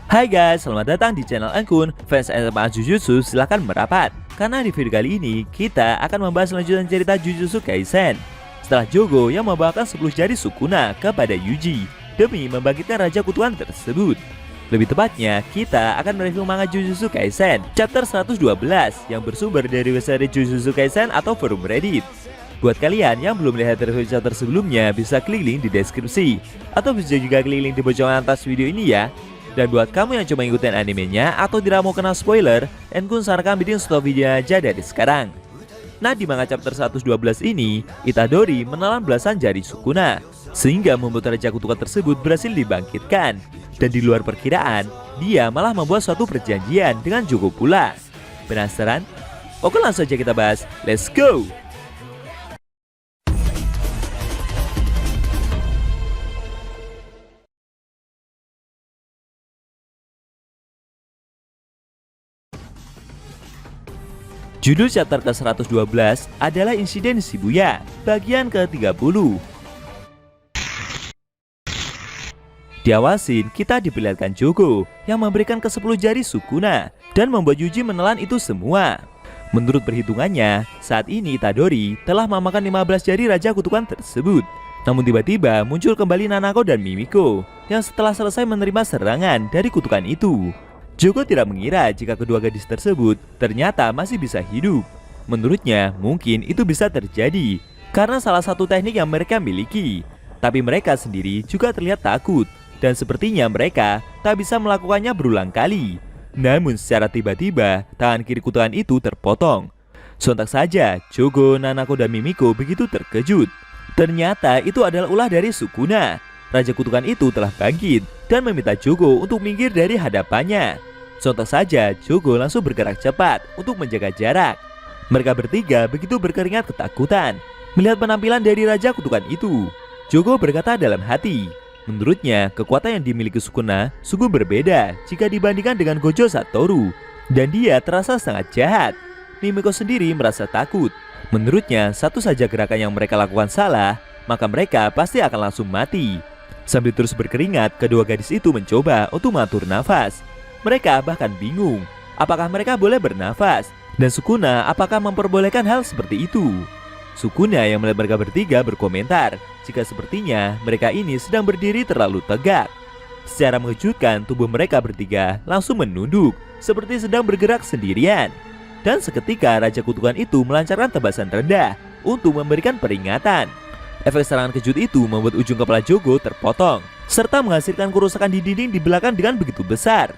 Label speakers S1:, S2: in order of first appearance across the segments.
S1: Hai guys, selamat datang di channel Angkun. Fans SMA Jujutsu silahkan merapat, karena di video kali ini kita akan membahas lanjutan cerita Jujutsu Kaisen. Setelah Jogo yang membawakan 10 jari Sukuna kepada Yuji demi membangkitkan Raja Kutukan tersebut. Lebih tepatnya, kita akan mereview manga Jujutsu Kaisen chapter 112 yang bersumber dari website Jujutsu Kaisen atau forum Reddit. Buat kalian yang belum lihat review chapter sebelumnya, bisa klik link di deskripsi atau bisa juga klik link di pojokan atas video ini ya. Dan buat kamu yang cuma ngikutin animenya atau tidak mau kena spoiler, Angkun sarankan bikin stop video aja dari sekarang. Nah, di manga chapter 112 ini, Itadori menelan belasan jari Sukuna sehingga membuat Raja Kutukan tersebut berhasil dibangkitkan. Dan di luar perkiraan, dia malah membuat suatu perjanjian dengan Jogo pula. Penasaran? Oke, langsung aja kita bahas. Let's go! Judul chapter ke-112 adalah Insiden Shibuya, bagian ke-30. Di awal scene, kita diperlihatkan Jogo yang memberikan ke-10 jari Sukuna dan membuat Yuji menelan itu semua. Menurut perhitungannya, saat ini Itadori telah memakan 15 jari Raja Kutukan tersebut. Namun tiba-tiba muncul kembali Nanako dan Mimiko yang setelah selesai menerima serangan dari kutukan itu. Jogo tidak mengira jika kedua gadis tersebut ternyata masih bisa hidup. Menurutnya, mungkin itu bisa terjadi karena salah satu teknik yang mereka miliki. Tapi mereka sendiri juga terlihat takut dan sepertinya mereka tak bisa melakukannya berulang kali. Namun secara tiba-tiba, tangan kiri kutukan itu terpotong. Sontak saja, Jogo, Nanako, dan Mimiko begitu terkejut. Ternyata itu adalah ulah dari Sukuna. Raja Kutukan itu telah bangkit dan meminta Jogo untuk minggir dari hadapannya. Sontak saja, Jogo langsung bergerak cepat untuk menjaga jarak. Mereka bertiga begitu berkeringat ketakutan melihat penampilan dari Raja Kutukan itu. Jogo berkata dalam hati, menurutnya kekuatan yang dimiliki Sukuna sungguh berbeda jika dibandingkan dengan Gojo Satoru, dan dia terasa sangat jahat. Mimiko sendiri merasa takut. Menurutnya, satu saja gerakan yang mereka lakukan salah, maka mereka pasti akan langsung mati. Sambil terus berkeringat, kedua gadis itu mencoba untuk mengatur nafas. Mereka bahkan bingung apakah mereka boleh bernafas, dan Sukuna apakah memperbolehkan hal seperti itu. Sukuna yang melihat mereka bertiga berkomentar jika sepertinya mereka ini sedang berdiri terlalu tegak. Secara mengejutkan, tubuh mereka bertiga langsung menunduk seperti sedang bergerak sendirian. Dan seketika Raja Kutukan itu melancarkan tebasan rendah untuk memberikan peringatan. Efek serangan kejut itu membuat ujung kepala Jogo terpotong serta menghasilkan kerusakan di dinding di belakang dengan begitu besar.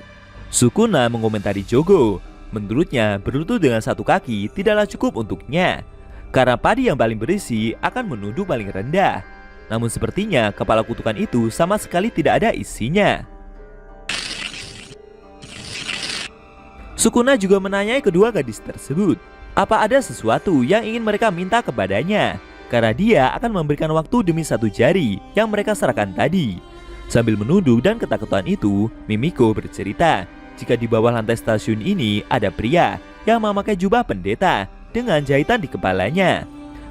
S1: Sukuna mengomentari Jogo, menurutnya berlutut dengan satu kaki tidaklah cukup untuknya, karena padi yang paling berisi akan menunduk paling rendah. Namun sepertinya kepala kutukan itu sama sekali tidak ada isinya. Sukuna juga menanyai kedua gadis tersebut, apa ada sesuatu yang ingin mereka minta kepadanya, karena dia akan memberikan waktu demi satu jari yang mereka serahkan tadi. Sambil menunduk dan ketakutan itu, Mimiko bercerita jika di bawah lantai stasiun ini ada pria yang memakai jubah pendeta dengan jahitan di kepalanya.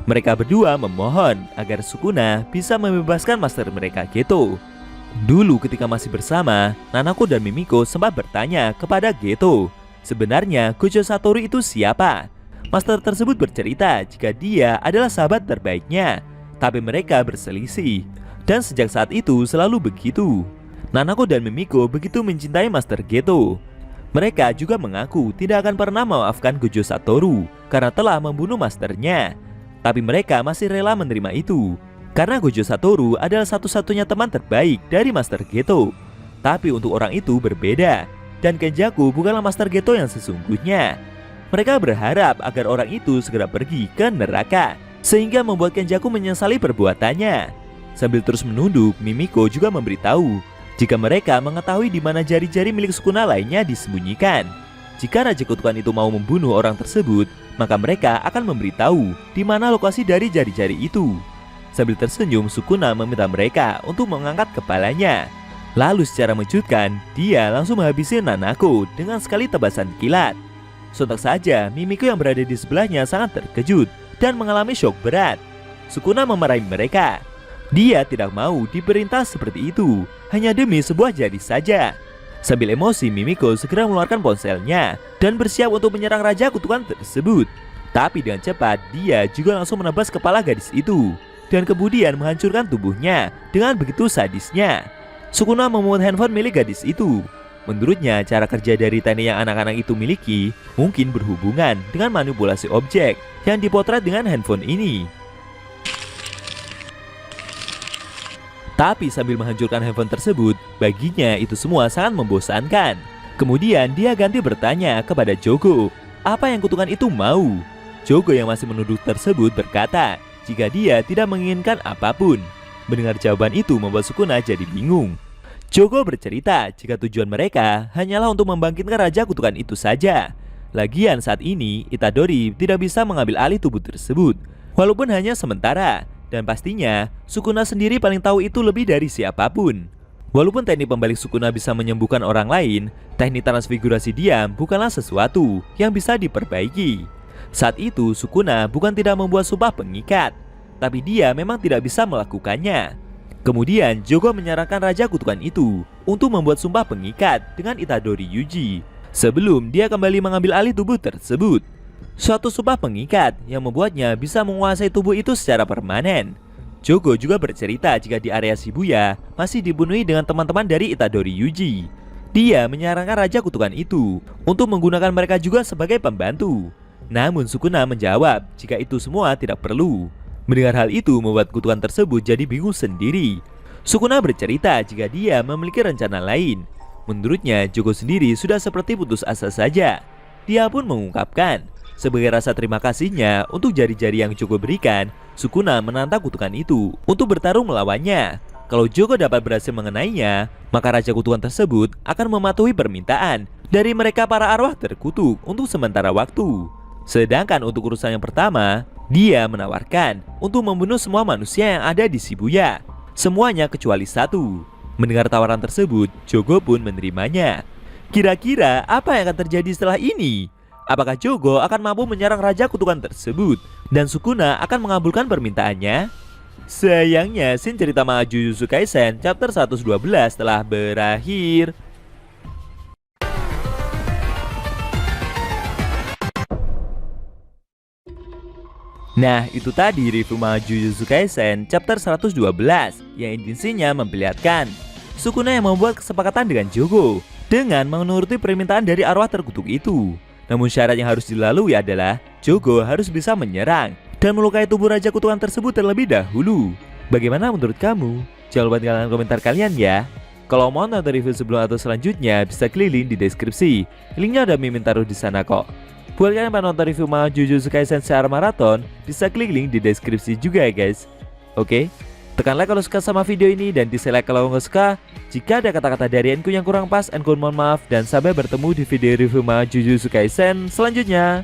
S1: Mereka berdua memohon agar Sukuna bisa membebaskan master mereka Geto. Dulu ketika masih bersama, Nanako dan Mimiko sempat bertanya kepada Geto, sebenarnya Gojo Satoru itu siapa? Master tersebut bercerita jika dia adalah sahabat terbaiknya, tapi mereka berselisih. Dan sejak saat itu selalu begitu. Nanako dan Mimiko begitu mencintai Master Geto. Mereka juga mengaku tidak akan pernah memaafkan Gojo Satoru karena telah membunuh masternya. Tapi mereka masih rela menerima itu, karena Gojo Satoru adalah satu-satunya teman terbaik dari Master Geto. Tapi untuk orang itu berbeda, dan Kenjaku bukanlah Master Geto yang sesungguhnya. Mereka berharap agar orang itu segera pergi ke neraka, sehingga membuat Kenjaku menyesali perbuatannya. Sambil terus menunduk, Mimiko juga memberitahu jika mereka mengetahui di mana jari-jari milik Sukuna lainnya disembunyikan. Jika Raja Kutukan itu mau membunuh orang tersebut, maka mereka akan memberitahu di mana lokasi dari jari-jari itu. Sambil tersenyum, Sukuna meminta mereka untuk mengangkat kepalanya. Lalu secara mengejutkan, dia langsung menghabisi Nanako dengan sekali tebasan kilat. Sontak saja, Mimiko yang berada di sebelahnya sangat terkejut dan mengalami shock berat. Sukuna memarahi mereka. Dia tidak mau diperintah seperti itu, hanya demi sebuah jari saja. Sambil emosi, Mimiko segera mengeluarkan ponselnya dan bersiap untuk menyerang Raja Kutukan tersebut. Tapi dengan cepat, dia juga langsung menebas kepala gadis itu dan kemudian menghancurkan tubuhnya dengan begitu sadisnya. Sukuna memungut handphone milik gadis itu. Menurutnya, cara kerja dari teknik yang anak-anak itu miliki mungkin berhubungan dengan manipulasi objek yang dipotret dengan handphone ini. Tapi sambil menghancurkan handphone tersebut, baginya itu semua sangat membosankan. Kemudian dia ganti bertanya kepada Jogo, apa yang kutukan itu mau? Jogo yang masih menuduh tersebut berkata, jika dia tidak menginginkan apapun. Mendengar jawaban itu membuat Sukuna jadi bingung. Jogo bercerita jika tujuan mereka hanyalah untuk membangkitkan Raja Kutukan itu saja. Lagian saat ini Itadori tidak bisa mengambil alih tubuh tersebut, walaupun hanya sementara. Dan pastinya Sukuna sendiri paling tahu itu lebih dari siapapun. Walaupun teknik pembalik Sukuna bisa menyembuhkan orang lain, teknik transfigurasi diam bukanlah sesuatu yang bisa diperbaiki. Saat itu Sukuna bukan tidak membuat sumpah pengikat, tapi dia memang tidak bisa melakukannya. Kemudian Jogo menyarankan Raja Kutukan itu untuk membuat sumpah pengikat dengan Itadori Yuji sebelum dia kembali mengambil alih tubuh tersebut. Suatu sumpah pengikat yang membuatnya bisa menguasai tubuh itu secara permanen. Jogo juga bercerita jika di area Shibuya masih dipenuhi dengan teman-teman dari Itadori Yuji. Dia menyarankan Raja Kutukan itu untuk menggunakan mereka juga sebagai pembantu. Namun Sukuna menjawab jika itu semua tidak perlu. Mendengar hal itu membuat kutukan tersebut jadi bingung sendiri. Sukuna bercerita jika dia memiliki rencana lain. Menurutnya Jogo sendiri sudah seperti putus asa saja. Dia pun mengungkapkan, sebagai rasa terima kasihnya untuk jari-jari yang Jogo berikan, Sukuna menantang kutukan itu untuk bertarung melawannya. Kalau Jogo dapat berhasil mengenainya, maka Raja Kutukan tersebut akan mematuhi permintaan dari mereka para arwah terkutuk untuk sementara waktu. Sedangkan untuk urusan yang pertama, dia menawarkan untuk membunuh semua manusia yang ada di Shibuya, semuanya kecuali satu. Mendengar tawaran tersebut, Jogo pun menerimanya. Kira-kira apa yang akan terjadi setelah ini? Apakah Jogo akan mampu menyerang Raja Kutukan tersebut dan Sukuna akan mengabulkan permintaannya? Sayangnya scene cerita manga Jujutsu Kaisen chapter 112 telah berakhir. Nah, itu tadi review manga Jujutsu Kaisen chapter 112 yang intinya memperlihatkan Sukuna yang membuat kesepakatan dengan Jogo dengan menuruti permintaan dari arwah terkutuk itu. Namun syarat yang harus dilalui adalah Jogo harus bisa menyerang dan melukai tubuh Raja Kutukan tersebut terlebih dahulu. Bagaimana menurut kamu? Jangan lupa tinggalkan komentar kalian ya. Kalau mau nonton review sebelum atau selanjutnya bisa klik link di deskripsi. Linknya udah Mimin taruh di sana kok. Buat kalian yang nonton review manga Jujutsu Kaisen secara maraton, bisa klik link di deskripsi juga ya guys. Oke? Tekan like kalau suka sama video ini dan dislike kalau nggak suka. Jika ada kata-kata dari Enku yang kurang pas, Enku mohon maaf dan sampai bertemu di video review manga Jujutsu Kaisen selanjutnya.